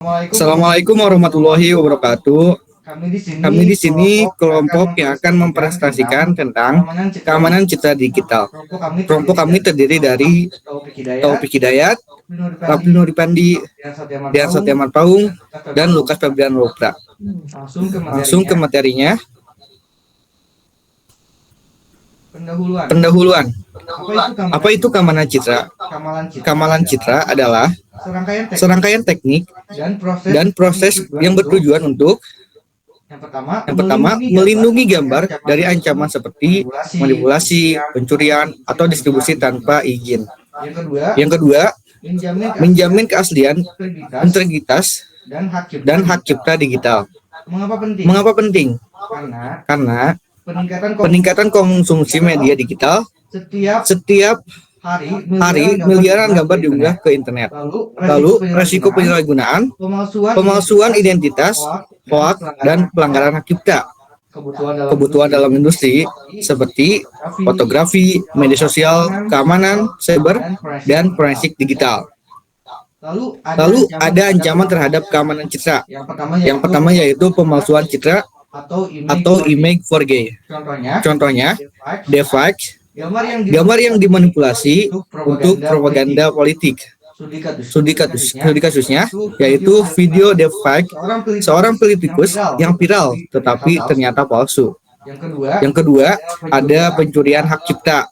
Assalamualaikum warahmatullahi wabarakatuh. Kami di sini Kami di sini akan kelompok yang akan mempresentasikan tentang mempresentasikan tentang keamanan citra keamanan digital. citra digital. Kelompok kami Kelompok terdiri kami dari terdiri dari Taufik Hidayat, Taufik Hidayat, Nur Rapli Pandi, Nuripandi, Dian Satyaman Dian Paung, Satyaman Paung, dan Lukas dan Febrian Lukas Lobra. Febrian Lobra. Langsung ke Langsung ke materinya. materinya. Pendahuluan. Pendahuluan. Apa Apa itu itu keamanan keamanan citra? citra? Keamanan citra Keamanan adalah citra adalah serangkaian teknik serangkaian teknik dan proses dan proses yang bertujuan untuk yang pertama, melindungi gambar dari ancaman seperti manipulasi, manipulasi, pencurian, pencurian, atau distribusi tanpa izin. Yang kedua, Yang kedua, menjamin keaslian, menjamin keaslian, integritas, integritas, dan hak cipta dan hak digital. cipta digital. Mengapa penting? Mengapa penting? Karena Karena peningkatan peningkatan konsumsi media digital setiap setiap hari hari miliaran gambar diunggah ke internet. Lalu Lalu, resiko penyalahgunaan, pemalsuan identitas, hoak, dan pelanggaran hak cipta. Kebutuhan dalam industri seperti fotografi, media sosial, keamanan, cyber, dan forensik digital. Lalu ada ancaman terhadap keamanan citra. Yang pertama yaitu pemalsuan citra atau image forgery. Contohnya, deepfake, gambar yang dimanipulasi untuk propaganda politik. Studi kasusnya yaitu video deepfake seorang politikus yang viral tetapi ternyata palsu. Yang kedua, ada pencurian hak cipta,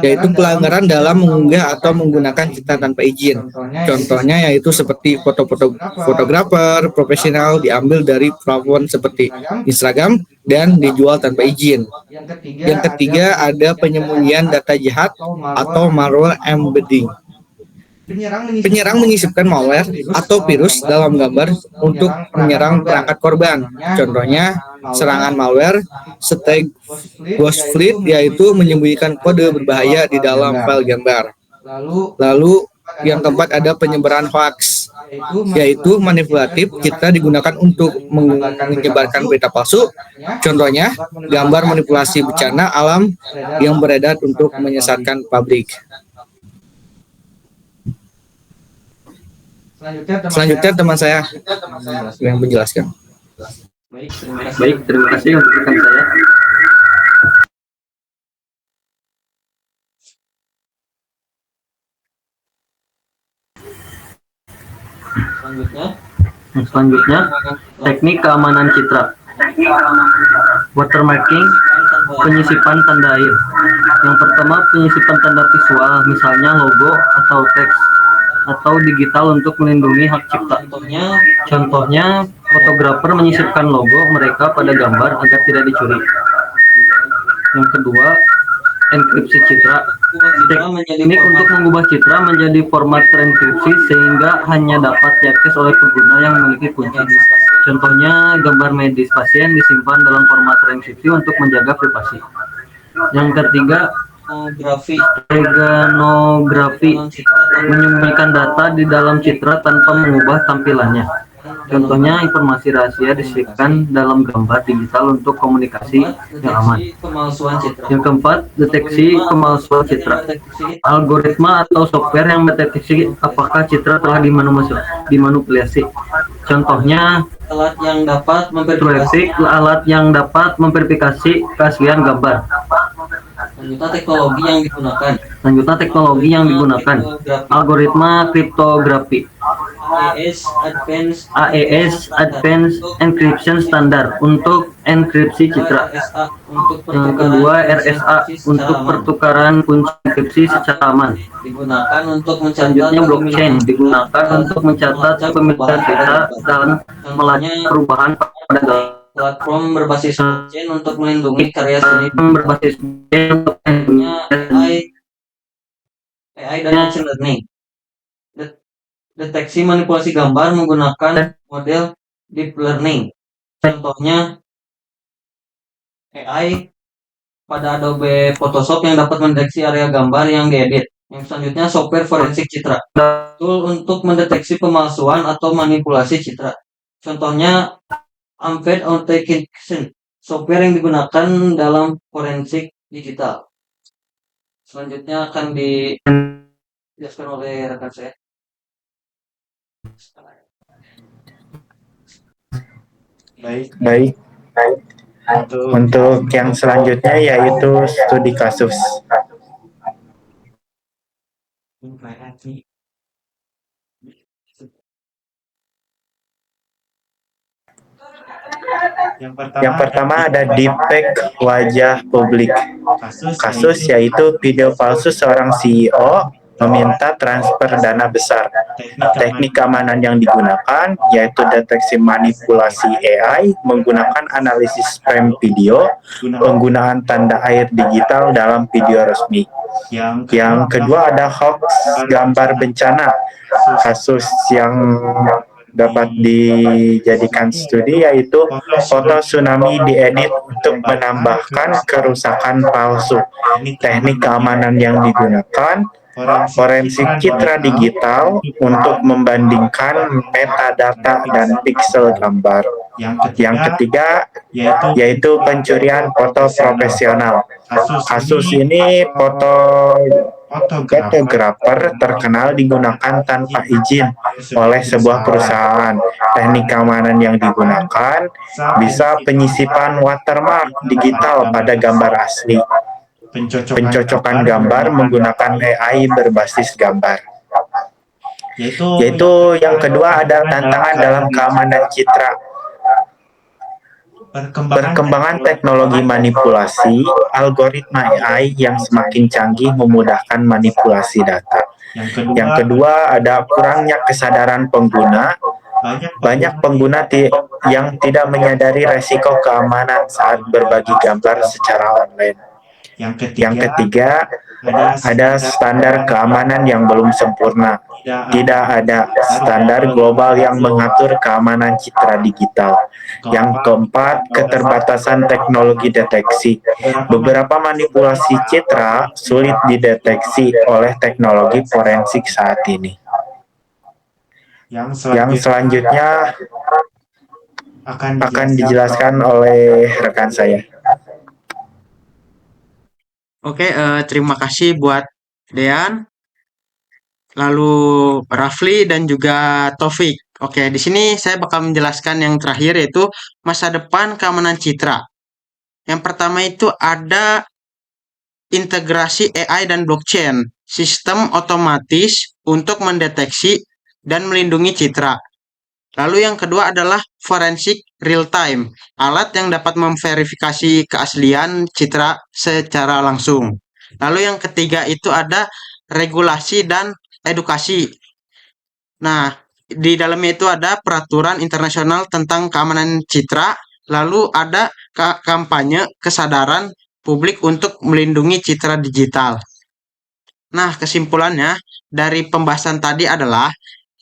yaitu pelanggaran dalam mengunggah atau menggunakan cipta tanpa izin. Contohnya yaitu seperti fotografer profesional diambil dari platform seperti Instagram dan dijual tanpa izin. Yang ketiga, ada penyembunyian data jahat atau malware embedding. Penyerang menyisipkan malware atau virus dalam gambar untuk menyerang perangkat korban. Contohnya, serangan malware stag ghost fleet, yaitu menyembunyikan kode berbahaya di dalam file gambar. Lalu yang keempat ada penyebaran hoax, yaitu manipulatif citra digunakan untuk menyebarkan berita palsu. Contohnya, gambar manipulasi bencana alam yang beredar untuk menyesatkan publik. Selanjutnya teman saya yang menjelaskan. Baik, terima kasih untuk rekan saya. Selanjutnya, teknik keamanan citra. Watermarking, penyisipan tanda air. Yang pertama, penyisipan tanda visual, misalnya logo atau teks, atau digital untuk melindungi hak cipta. Contohnya, fotografer menyisipkan logo mereka pada gambar agar tidak dicuri. Yang kedua, enkripsi citra. Teknik untuk mengubah citra menjadi format terenkripsi sehingga hanya dapat diakses oleh pengguna yang memiliki kunci. Contohnya, gambar medis pasien disimpan dalam format terenkripsi untuk menjaga privasi. Yang ketiga, organografi, menyembunyikan data di dalam citra tanpa mengubah tampilannya. Contohnya, informasi rahasia disisipkan dalam gambar digital untuk komunikasi yang aman. Yang keempat, deteksi pemalsuan citra. Algoritma atau software yang mendeteksi apakah citra telah dimanipulasi. Contohnya, alat yang dapat memverifikasi keaslian gambar. Selanjutnya teknologi yang digunakan. Algoritma kriptografi. AES Advanced Encryption Standard untuk enkripsi citra. Yang kedua, RSA untuk pertukaran kunci enkripsi secara aman. Selanjutnya, blockchain digunakan untuk mencatat pemilihan citra dan melacak perubahan pada platform berbasis blockchain untuk melindungi karya seni. Berbasis blockchain untuk AI dan machine learning. Deteksi manipulasi gambar menggunakan model deep learning. Contohnya AI pada Adobe Photoshop yang dapat mendeteksi area gambar yang diedit. Yang selanjutnya, software forensik citra. Tool untuk mendeteksi pemalsuan atau manipulasi citra. Contohnya Ambed Authentication, software yang digunakan dalam forensik digital. Selanjutnya akan dijelaskan oleh rekan saya. Baik, untuk yang selanjutnya yaitu studi kasus. Yang pertama ada deepfake wajah publik. Kasus yaitu video palsu seorang CEO meminta transfer dana besar. Teknik keamanan yang digunakan yaitu deteksi manipulasi AI menggunakan analisis frame video, penggunaan tanda air digital dalam video resmi. Yang kedua ada hoax gambar bencana. Kasus yang dapat dijadikan studi yaitu foto tsunami diedit untuk menambahkan kerusakan palsu. Teknik keamanan yang digunakan forensik citra digital untuk membandingkan metadata dan piksel gambar. Yang ketiga yaitu pencurian foto profesional. Kasus ini fotografer terkenal digunakan tanpa izin oleh sebuah perusahaan. Teknik keamanan yang digunakan bisa penyisipan watermark digital pada gambar asli. Pencocokan gambar menggunakan AI berbasis gambar. Yaitu yang kedua ada tantangan dalam keamanan citra. Perkembangan teknologi manipulasi, algoritma AI yang semakin canggih memudahkan manipulasi data. Yang kedua ada kurangnya kesadaran pengguna. Banyak pengguna yang tidak menyadari resiko keamanan saat berbagi gambar secara online. Yang ketiga, ada standar keamanan yang belum sempurna. Tidak ada standar global yang mengatur keamanan citra digital. Yang keempat, keterbatasan teknologi deteksi. Beberapa manipulasi citra sulit dideteksi oleh teknologi forensik saat ini. Yang selanjutnya akan dijelaskan oleh rekan saya. Oke, terima kasih buat Dean, lalu Rafli dan juga Taufik. Oke, di sini saya bakal menjelaskan yang terakhir yaitu masa depan keamanan citra. Yang pertama itu ada integrasi AI dan blockchain, sistem otomatis untuk mendeteksi dan melindungi citra. Lalu yang kedua adalah forensik real time, alat yang dapat memverifikasi keaslian citra secara langsung. Lalu yang ketiga itu ada regulasi dan edukasi. Nah, di dalamnya itu ada peraturan internasional tentang keamanan citra, lalu ada kampanye kesadaran publik untuk melindungi citra digital. Nah, kesimpulannya dari pembahasan tadi adalah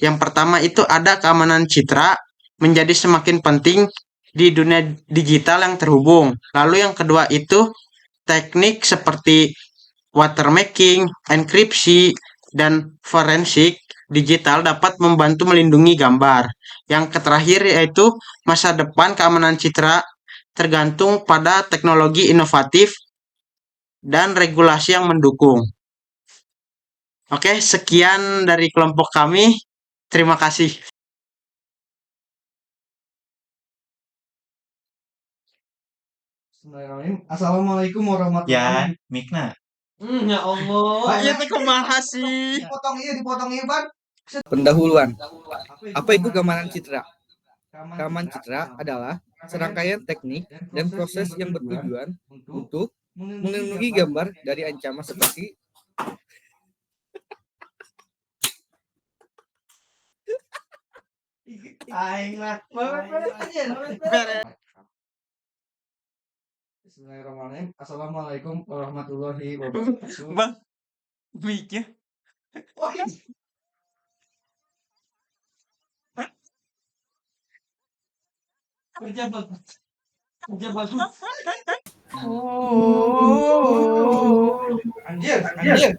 yang pertama itu ada keamanan citra menjadi semakin penting di dunia digital yang terhubung. Lalu yang kedua itu teknik seperti watermarking, enkripsi, dan forensik digital dapat membantu melindungi gambar. Yang terakhir yaitu masa depan keamanan citra tergantung pada teknologi inovatif dan regulasi yang mendukung. Oke, sekian dari kelompok kami. Terima kasih. Assalamualaikum warahmatullahi wabarakatuh. Mikna. Ya Allah. Ya, kumaha sih? Dipotong iya, Ban. Pendahuluan. Apa itu keamanan citra? Keamanan citra adalah serangkaian teknik dan proses yang bertujuan untuk melindungi gambar dari ancaman seperti Bismillahirrahmanirrahim. Assalamualaikum warahmatullahi wabarakatuh. Bang, mic-nya. Kerja bagus. Kerja bagus. Anjir. Iya,